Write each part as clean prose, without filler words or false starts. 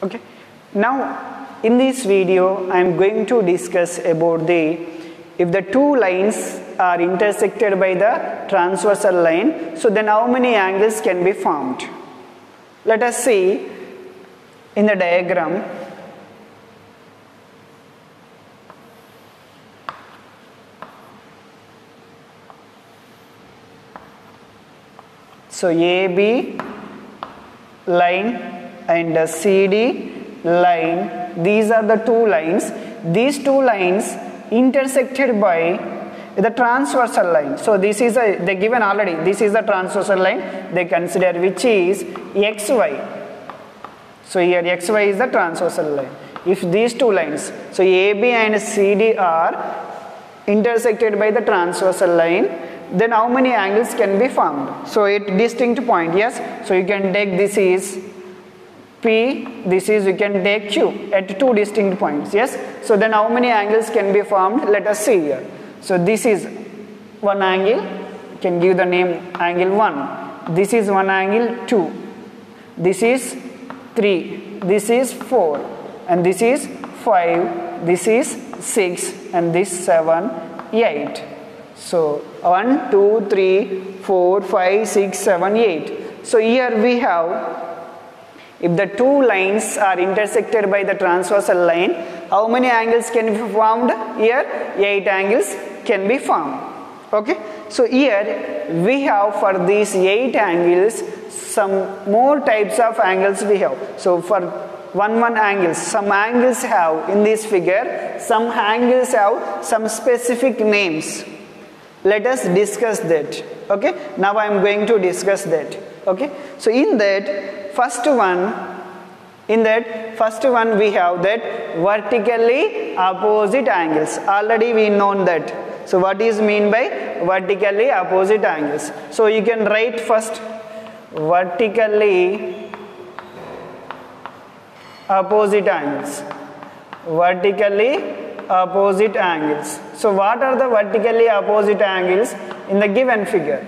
Okay, now in this video I am going to discuss about the if the two lines are intersected by the transversal line, so then how many angles can be formed. Let us see in the diagram. So AB line and CD line, these are the two lines. These two lines intersected by the transversal line. So this is they given already. This is the transversal line they consider, which is XY. So here XY is the transversal line. If these two lines, so AB and CD are intersected by the transversal line, then how many angles can be formed? So at distinct point, yes. So you can take this is P, this is you can take Q at two distinct points, yes. So then how many angles can be formed? Let us see here. So this is one angle, you can give the name angle 1. This is one angle 2. This is 3. This is 4. And this is 5. This is 6. And this 7, 8. So 1, 2, 3, 4, 5, 6, 7, 8. So here we have, if the two lines are intersected by the transversal line, how many angles can be formed? Here 8 angles can be formed. Okay. So here we have for these 8 angles some more types of angles we have. So for one angles, some angles have in this figure, some angles have some specific names. Let us discuss that. Okay. Now I am going to discuss that. Okay. So in that first one we have that vertically opposite angles. Already we know that. So what is mean by vertically opposite angles? So you can write first vertically opposite angles. Vertically opposite angles. So what are the vertically opposite angles in the given figure?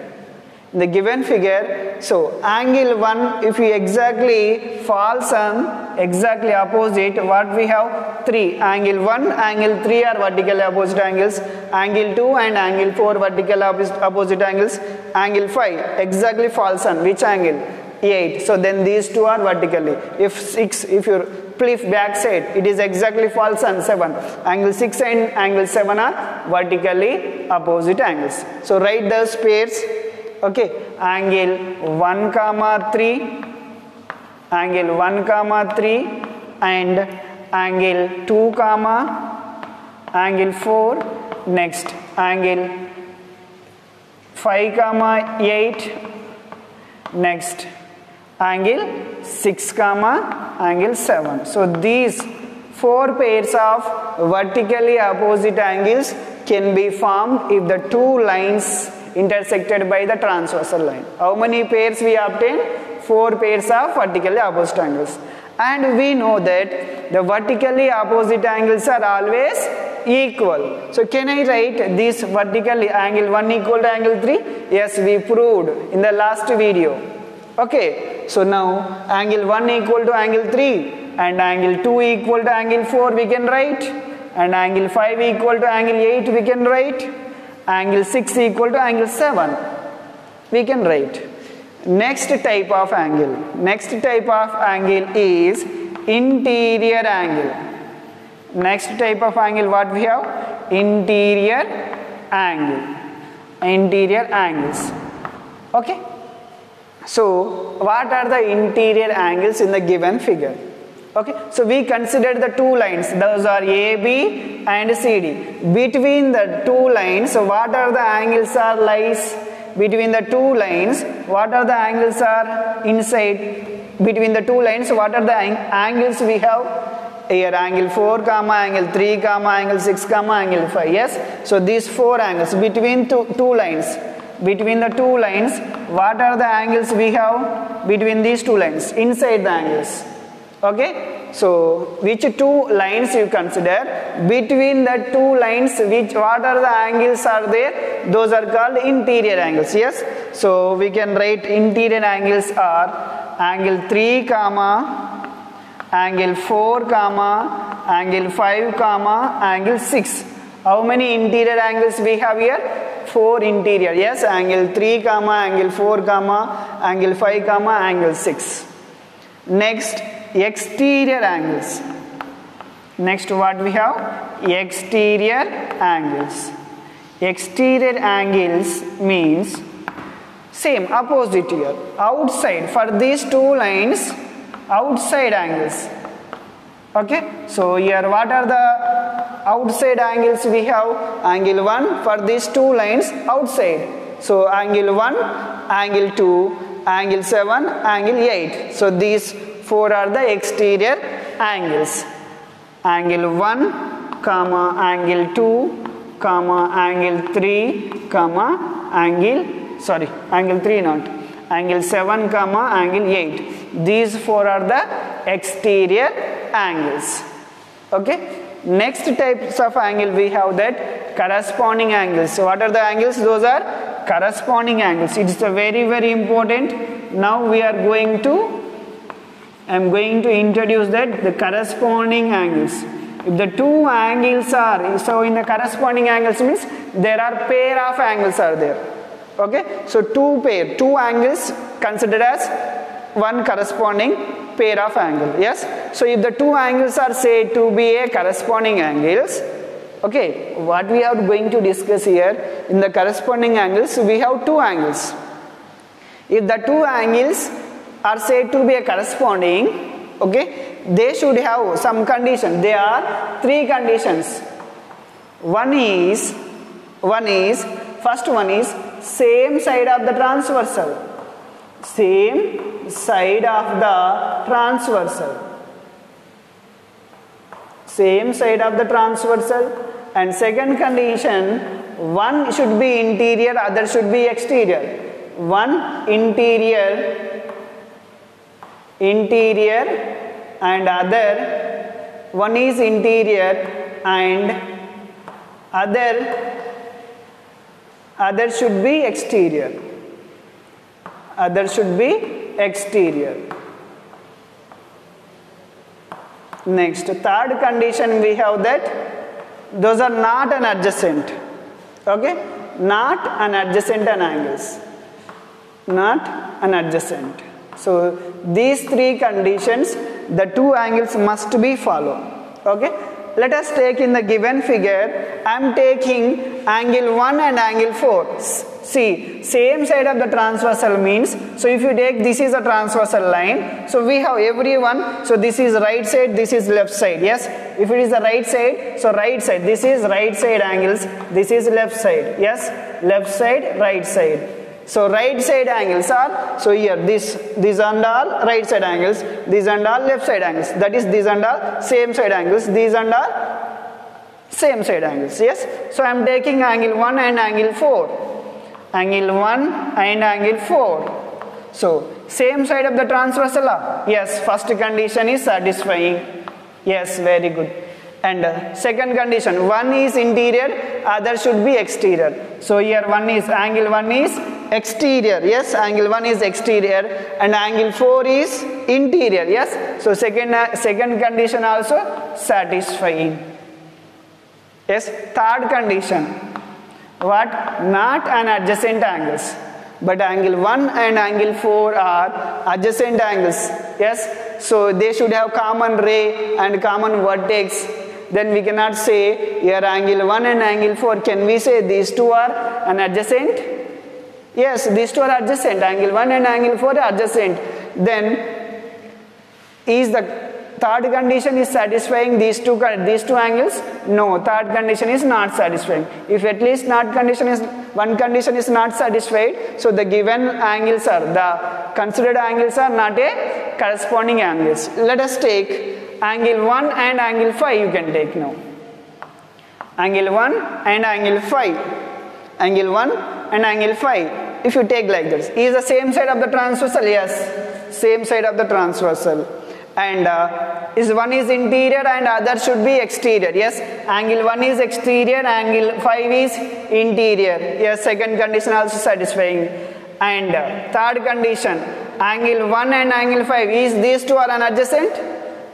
In the given figure, so angle 1, if we exactly falls on exactly opposite, what we have? 3. Angle 1, angle 3 are vertically opposite angles. Angle 2 and angle 4 vertically opposite angles. Angle 5 exactly falls on which angle? 8. So then these two are vertically. If 6, if you flip back side, it is exactly falls on 7. Angle 6 and angle 7 are vertically opposite angles. So write those pairs. Okay, angle 1 comma 3, angle 1 comma 3 and angle 2 comma angle 4, next angle 5 comma 8, next angle 6 comma angle 7. So these 4 pairs of vertically opposite angles can be formed if the two lines intersected by the transversal line. How many pairs we obtain? 4 pairs of vertically opposite angles. And we know that the vertically opposite angles are always equal. So can I write this vertically angle 1 equal to angle 3? Yes, we proved in the last video. Okay, so now angle 1 equal to angle 3 and angle 2 equal to angle 4 we can write, and angle 5 equal to angle 8 we can write. Angle 6 equal to angle 7 we can write. Next type of angle is interior angle. Next type of angle what we have? Interior angles. Okay. So what are the interior angles in the given figure? Okay, so we considered the two lines, those are AB and CD. Between the two lines, so what are the angles are lies? Between the two lines, what are the angles are inside? Between the two lines, what are the angles we have? Here angle 4 comma angle 3 comma angle 6 comma angle 5. Yes, so these 4 angles between two lines. Between the two lines, what are the angles we have? Between these two lines, inside the angles. Okay, so which two lines you consider? Between the two lines, what are the angles are there? Those are called interior angles. Yes, so we can write interior angles are angle 3 comma angle 4 comma angle 5 comma angle 6. How many interior angles we have here? 4 interior. Yes, angle 3 comma angle 4 comma angle 5 comma angle 6. Next, exterior angles. Next, what we have? Exterior angles. Exterior angles means same, opposite here. Outside, for these two lines, outside angles. Okay, so here what are the outside angles we have? Angle 1 for these two lines outside. So angle 1, angle 2, angle 7, angle 8. So these 4 are the exterior angles. Angle 1 comma angle 2 comma angle 3 comma angle 3 not, angle 7 comma angle 8. These 4 are the exterior angles. Okay, next types of angle we have that corresponding angles. So what are the angles? Those are corresponding angles. It's a very important. Now we are going to introduce that the corresponding angles. If the two angles are, so in the corresponding angles means there are pair of angles are there. Okay, so two angles considered as one corresponding pair of angle. Yes, so if the two angles are said to be a corresponding angles, okay, what we are going to discuss here, in the corresponding angles we have two angles. If the two angles are said to be a corresponding, okay, they should have some condition. There are 3 conditions. First one is same side of the transversal. Same side of the transversal. Same side of the transversal. And second condition, one should be interior, other should be exterior. One interior and other, one is interior and other should be exterior. Other should be exterior. Next, third condition we have that those are not an adjacent. Okay, not an adjacent angles. Not an adjacent. So these 3 conditions, the two angles must be followed. Okay, let us take in the given figure, I am taking angle 1 and angle 4. See, same side of the transversal means, so if you take, this is a transversal line, so we have every one, so this is right side, this is left side. Yes, if it is the right side, so right side, this is right side angles, this is left side. Yes, left side, right side. So right side angles are, so here these and all right side angles, these and all left side angles, that is these and all same side angles, these and all same side angles. Yes, so I am taking angle 1 and angle 4. Angle 1 and angle 4. So same side of the transversal. Yes, first condition is satisfying. Yes, very good. And second condition, one is interior, other should be exterior. So here angle 1 is exterior. Yes, angle 1 is exterior and angle 4 is interior. Yes, so second condition also satisfying. Yes, third condition, what? Not an adjacent angles, but angle 1 and angle 4 are adjacent angles. Yes, so they should have common ray and common vertex. Then we cannot say here angle 1 and angle 4. Can we say these two are an adjacent? Yes, these two are adjacent. Angle 1 and angle 4 are adjacent. Then is the third condition is satisfying these two angles? No, third condition is not satisfying. If at least one condition is not satisfied, so the given angles are, the considered angles are not a corresponding angles. Let us take angle 1 and angle 5 you can take now. Angle 1 and angle 5. Angle 1 and angle 5. If you take like this, is the same side of the transversal? Yes, same side of the transversal. And is one is interior and other should be exterior. Yes, angle 1 is exterior, angle 5 is interior. Yes, second condition also satisfying. And third condition, angle 1 and angle 5, is these two are an adjacent?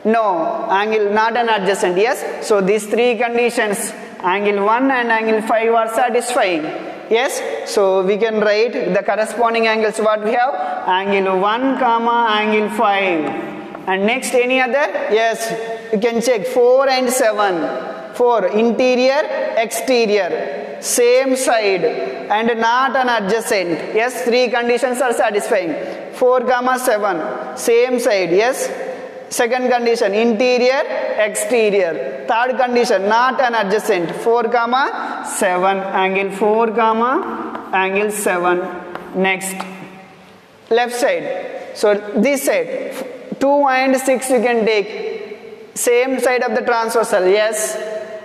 No, angle not an adjacent. Yes. So these three conditions, angle 1 and angle 5 are satisfying. Yes. So we can write the corresponding angles. What we have? Angle 1 comma angle 5. And next any other? Yes. You can check 4 and 7. 4 interior, exterior, same side and not an adjacent. Yes. Three conditions are satisfying. 4 comma 7, same side. Yes. Second condition, interior, exterior. Third condition, not an adjacent. 4 comma 7, angle 4 comma angle 7. Next, left side. So this side, 2 and 6 you can take. Same side of the transversal. Yes.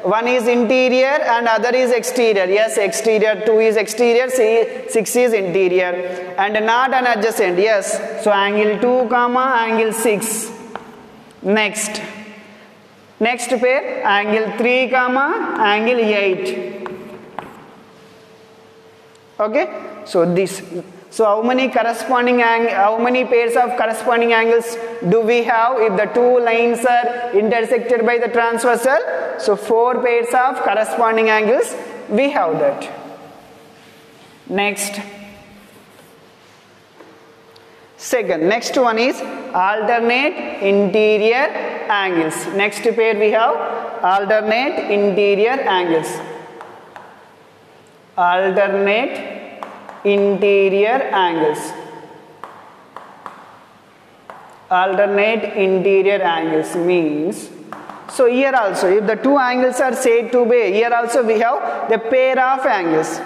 One is interior and other is exterior. Yes, exterior. 2 is exterior, 6 is interior. And not an adjacent. Yes. So angle 2 comma angle 6. Next pair, angle 3 comma angle 8. Okay, so how many pairs of corresponding angles do we have if the two lines are intersected by the transversal? So 4 pairs of corresponding angles we have that. Next one is alternate interior angles. Next pair we have alternate interior angles. Alternate interior angles. Alternate interior angles means, so here also if the two angles are said to be, here also we have the pair of angles.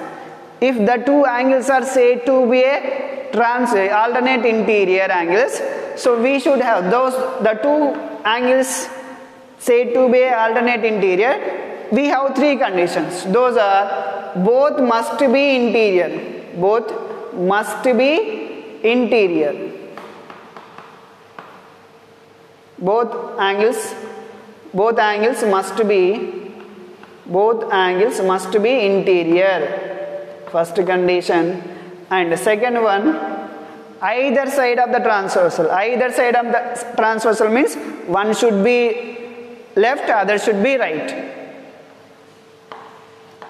If the two angles are said to be a alternate interior angles, so we should have the two angles said to be alternate interior. We have 3 conditions. Those are both must be interior. Both must be interior. Both angles must be interior. First condition. And the second one, either side of the transversal. Either side of the transversal means one should be left, other should be right.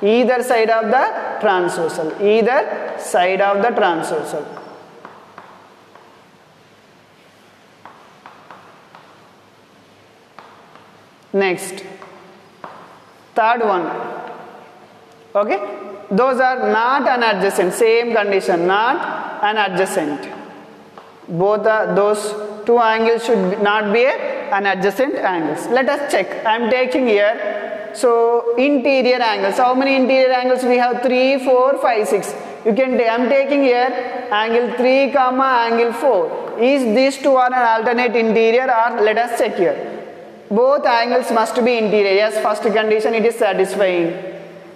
Either side of the transversal. Either side of the transversal. Next, third one. Okay. Those are not an adjacent. Same condition, not an adjacent. Those two angles should not be an adjacent angles. Let us check. I am taking here. So interior angles. How many interior angles we have? 3, 4, 5, 6. You can take. I am taking here angle 3 comma angle 4. Is these two are an alternate interior, or let us check here. Both angles must be interior. Yes, first condition it is satisfying.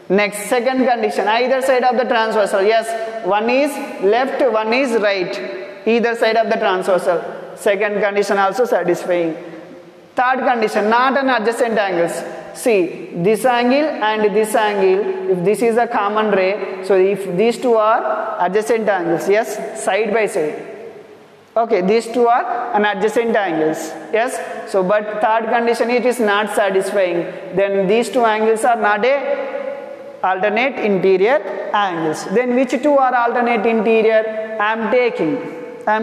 Next, second condition, either side of the transversal. Yes, one is left, one is right. Either side of the transversal. Second condition also satisfying. Third condition, not an adjacent angles. See, this angle and this angle, if this is a common ray, so if these two are adjacent angles, yes, side by side. Okay, these two are an adjacent angles. Yes, so but third condition it is not satisfying. Then these two angles are not a alternate interior angles. Then which two are alternate interior? I am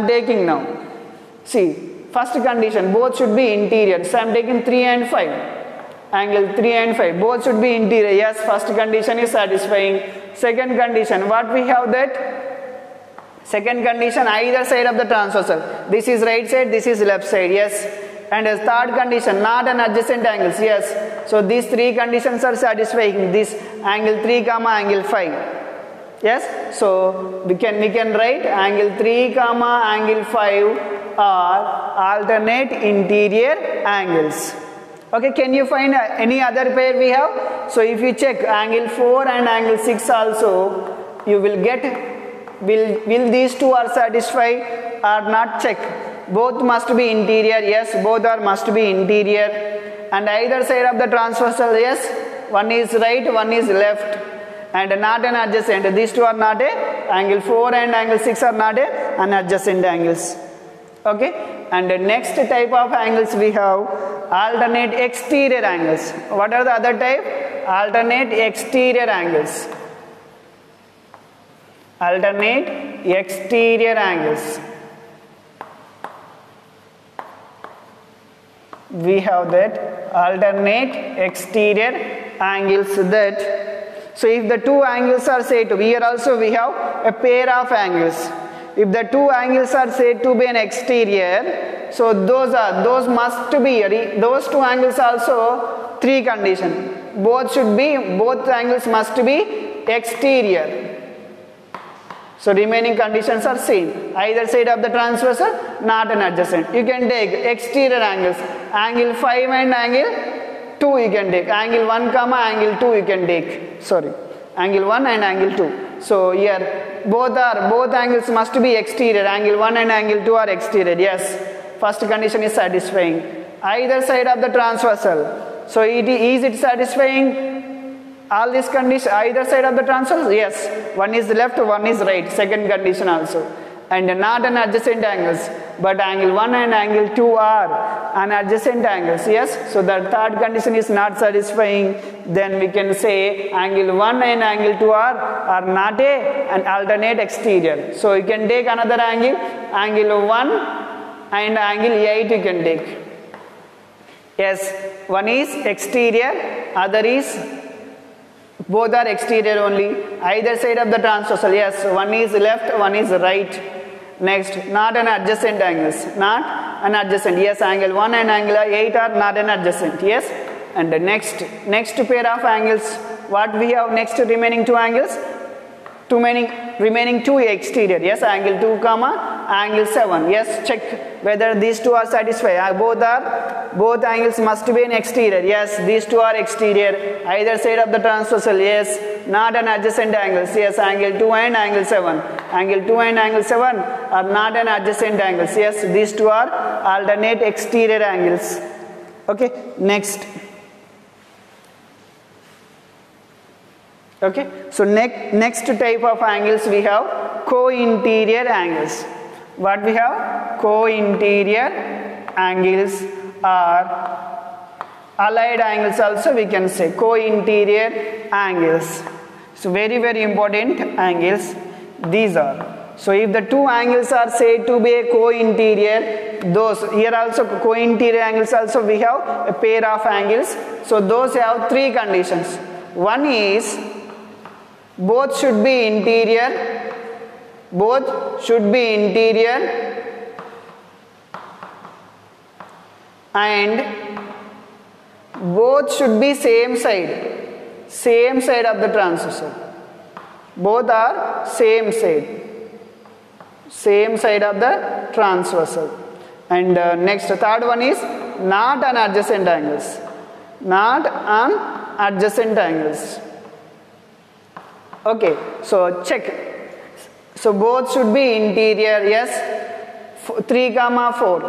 taking now. See, first condition, both should be interior. So I am taking 3 and 5. Angle 3 and 5, both should be interior. Yes, first condition is satisfying. Second condition, what we have that? Second condition, either side of the transversal. This is right side, this is left side. Yes. And as third condition, not an adjacent angles. Yes. So these 3 conditions are satisfying. This angle 3 comma angle 5. Yes. So we can write angle 3 comma angle 5 are alternate interior angles. Okay. Can you find any other pair we have? So if you check angle 4 and angle 6 also, you will get, will these two are satisfied or not? Check. Both must be interior. Yes, both are must be interior. And either side of the transversal, yes, one is right, one is left. And not an adjacent. These two are not a, angle 4 and angle 6 are not an adjacent angles. Okay. And the next type of angles we have alternate exterior angles. What are the other type? Alternate exterior angles. Alternate exterior angles. We have that alternate exterior angles that. So if the two angles are said to be, here also we have a pair of angles. If the two angles are said to be an exterior, so those must be, those two angles also three conditions. Both angles must be exterior. So remaining conditions are same. Either side of the transversal, not an adjacent. You can take exterior angles. Angle 5 and angle 2 you can take. Angle 1 comma angle 2 you can take. Sorry. Angle 1 and angle 2. So here both angles must be exterior. Angle 1 and angle 2 are exterior. Yes. First condition is satisfying. Either side of the transversal. So is it satisfying? All these conditions, either side of the transversal? Yes. One is left, one is right. Second condition also. And not an adjacent angles. But angle 1 and angle 2 are an adjacent angles. Yes. So the third condition is not satisfying. Then we can say angle 1 and angle 2 are not an alternate exterior. So you can take another angle. Angle 1 and angle 8 you can take. Yes. One is exterior, other is both are exterior only. Either side of the transversal. Yes, one is left, one is right. Next, not an adjacent angles. Not an adjacent. Yes, angle 1 and angle 8 are not an adjacent. Yes. And the next pair of angles. What we have next remaining two angles? Remaining two exterior. Yes, angle 2 comma angle 7. Yes, check whether these two are satisfied. Both angles must be in exterior. Yes, these two are exterior. Either side of the transversal. Yes, not an adjacent angles. Yes, angle 2 and angle 7. Angle 2 and angle 7 are not an adjacent angles. Yes, these two are alternate exterior angles. Okay, next. Okay, so next type of angles we have co-interior angles. What we have? Co-interior angles or allied angles also we can say. Co-interior angles. So very important angles these are. So if the two angles are said to be a co-interior, those here also co-interior angles also we have a pair of angles. So those have three conditions. One is both should be interior. Both should be interior and both should be same side of the transversal. Both are same side of the transversal. And next third one is not an adjacent angles. Not an adjacent angles. Okay, so check. So both should be interior. Yes, 3 comma 4.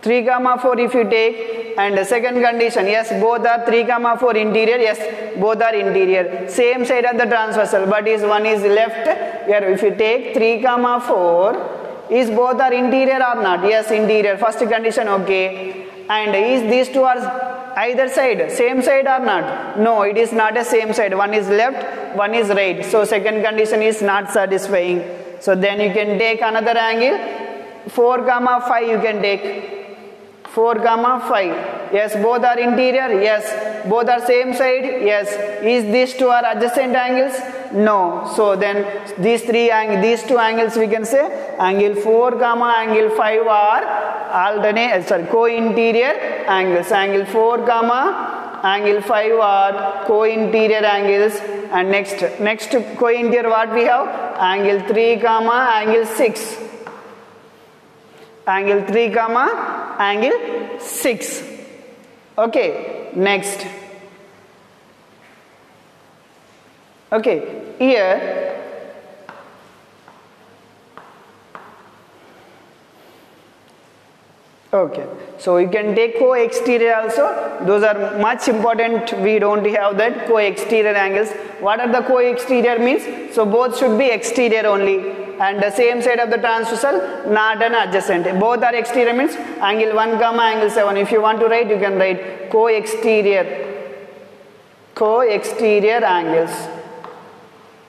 3 comma 4 if you take, and the second condition, yes, both are 3 comma 4 interior. Yes, both are interior. Same side of the transversal, but one is left. Here if you take 3 comma 4, is both are interior or not? Yes, interior. First condition, okay. And is these two are either side, same side or not? No, it is not a same side. One is left, one is right. So second condition is not satisfying. So then you can take another angle. 4 comma 5 you can take. 4 comma 5. Yes, both are interior. Yes, both are same side. Yes. Is these two are adjacent angles? No. So then these two angles we can say angle 4 comma angle 5 are co-interior angles. Angle 4 comma angle 5 are co-interior angles. And next co-interior what we have? Angle 3 comma angle 6. Angle 3 comma angle 6. Okay, next. Okay, here okay, so you can take co-exterior also. Those are much important. We don't have that co-exterior angles. What are the co-exterior means? So both should be exterior only. and the same side of the transversal not an adjacent. Both are exterior means angle 1 comma angle 7. If you want to write, you can write co-exterior angles.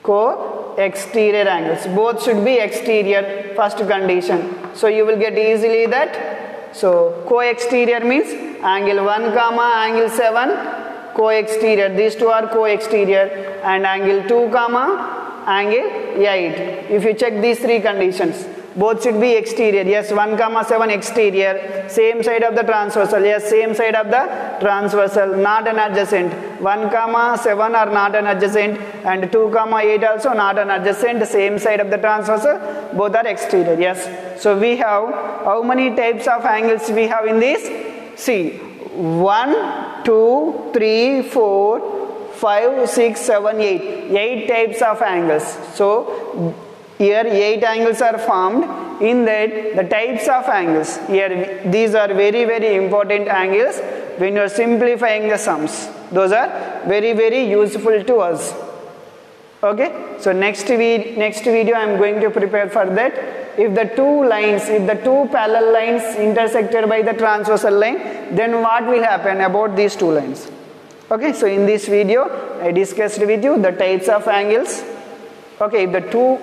Co-exterior angles. Both should be exterior, first condition. So you will get easily that. So co-exterior means angle 1 comma angle 7 co-exterior. These two are co-exterior, and angle 2 comma angle 8. If you check these three conditions, both should be exterior. Yes, 1 comma 7 exterior, same side of the transversal. Yes, same side of the transversal, not an adjacent. 1 comma 7 are not an adjacent, and 2 comma 8 also not an adjacent, same side of the transversal, both are exterior. Yes, so we have how many types of angles we have in this? See, 1 2 3 4 5 6 7 8 types of angles. So here 8 angles are formed. In that, the types of angles here, these are very very important angles when you are simplifying the sums. Those are very very useful to us. Okay, so next video I am going to prepare for that. If the two parallel lines intersected by the transversal line, then what will happen about these two lines? Okay, so in this video I discussed with you the types of angles. Okay, if the two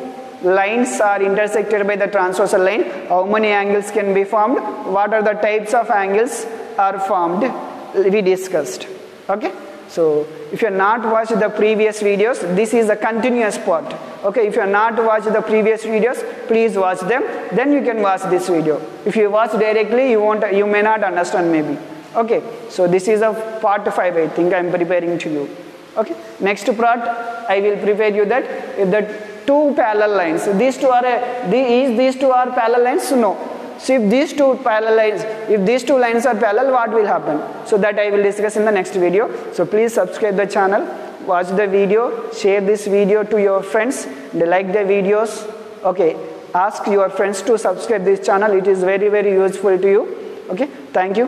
lines are intersected by the transversal line, how many angles can be formed? What are the types of angles are formed? We discussed. Okay, so if you have not watched the previous videos, this is a continuous part. Okay, if you have not watched the previous videos, please watch them, then you can watch this video. If you watch directly, you may not understand maybe. Okay, so this is a part 5 I think I am preparing to you. Okay, next part I will prepare you that if the two parallel lines, these two are parallel lines? No. So if these two lines are parallel, what will happen? So that I will discuss in the next video. So please subscribe the channel, watch the video, share this video to your friends, and like the videos. Okay, ask your friends to subscribe this channel. It is very very useful to you. Okay, thank you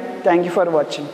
for watching.